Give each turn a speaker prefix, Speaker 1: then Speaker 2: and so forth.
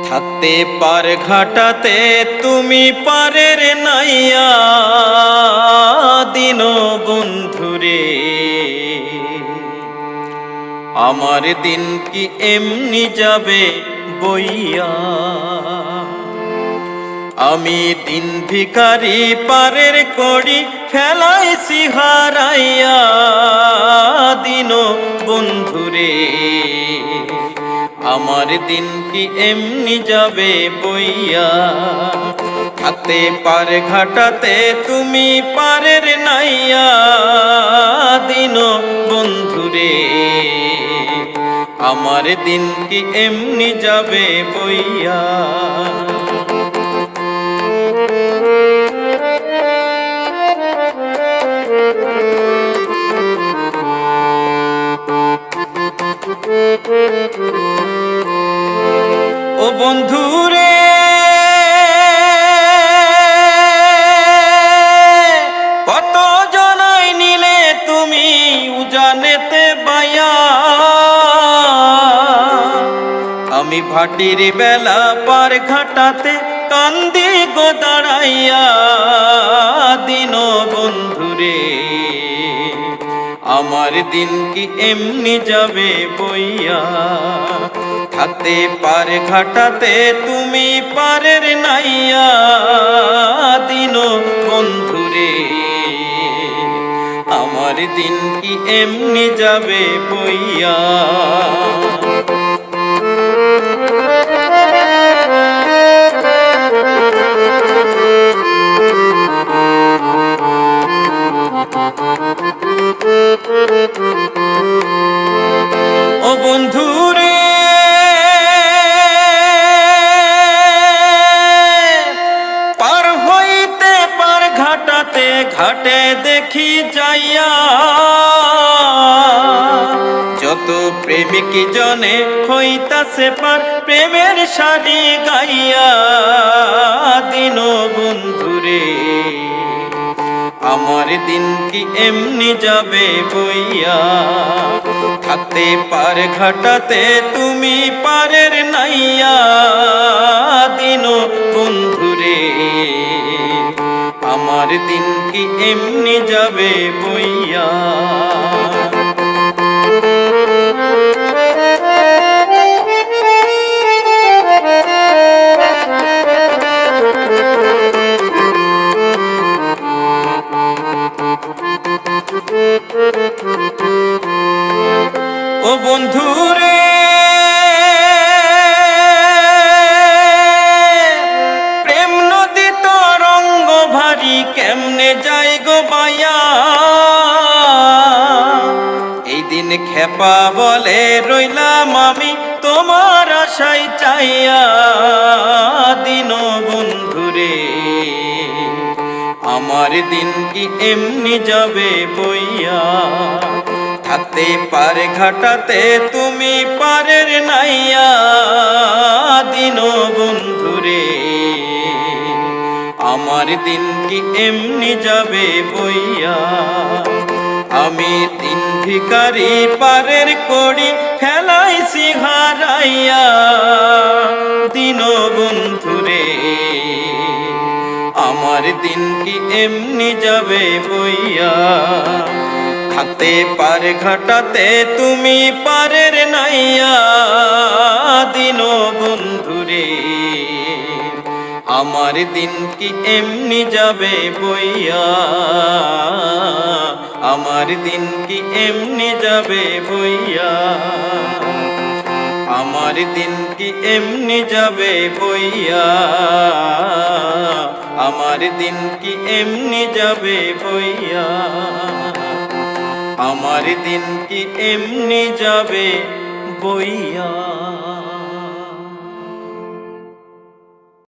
Speaker 1: থাকতে পার ঘাটাতে তুমি পারের নাইয়া দিন বন্ধুরে। আমার দিন কি এমনি যাবে বইয়া। আমি দিন ভিখারি পারের কড়ি ফেলাইছি হারাইয়া দিন বন্ধুরে। আমার দিন কি এমনি যাবে বইয়া। থাকতে পার ঘাটাতে তুমি পারের নাইয়া দিন বন্ধুরে। আমার দিন কি এমনি যাবে বইয়া। ও বন্ধুরে কত জনাই নিলে তুমি উজানেতে বাইয়া। আমি ভাটির বেলা পার ঘাটাতে কান্দি গো দাঁড়াইয়া দিন বন্ধুরে। আমার দিন কি এমনি যাবে বইয়া। থাকতে পার ঘাটাতে তুমি পারের নাইয়া দিন বন্ধুরে। আমার দিন কি এমনি যাবে বইয়া। ও বন্ধুরে পার হইতে পার ঘাটাতে ঘাটে দেখি যাইয়া। যত প্রেমিক জনে হইতাছে পার প্রেমের শাড়ি গাইয়া দিন বন্ধুরে। আমার দিন কি এমনি যাবে বইয়া। থাকতে পার ঘাটাতে তুমি পারের নাইয়া দিন বন্ধুরে। আমার দিন কি এমনি যাবে বইয়া। ও বন্ধুরে প্রেম নদী তরঙ্গ ভারী কেমনে যাই গো বাইয়া। এই দিন খেপা বলে রইলাম আমি তোমার আশায় চাইয়া দিন বন্ধুরে। আমার দিন কি এমনি যাবে বইয়া। থাকতে পার ঘাটাতে তুমি পারের নাইয়া দিন বন্ধুরে। আমার দিন কি এমনি যাবে বইয়া। আমি দিন ভিখারি পারের কড়ি ফেলাইছি হারাইয়া দিন বন্ধুরে। আমার দিন কি এমনি যাবে বইয়া। থাকতে পার ঘাটাতে তুমি পারের নাইয়া দিন বন্ধুরে। আমার দিন কি এমনি যাবে বইয়া। আমার দিন কি এমনি যাবে বইয়া। আমার দিন কি এমনি যাবে বইয়া। আমার দিন কি এমনি যাবে বইয়া। আমার দিন কি এমনি যাবে বইয়া।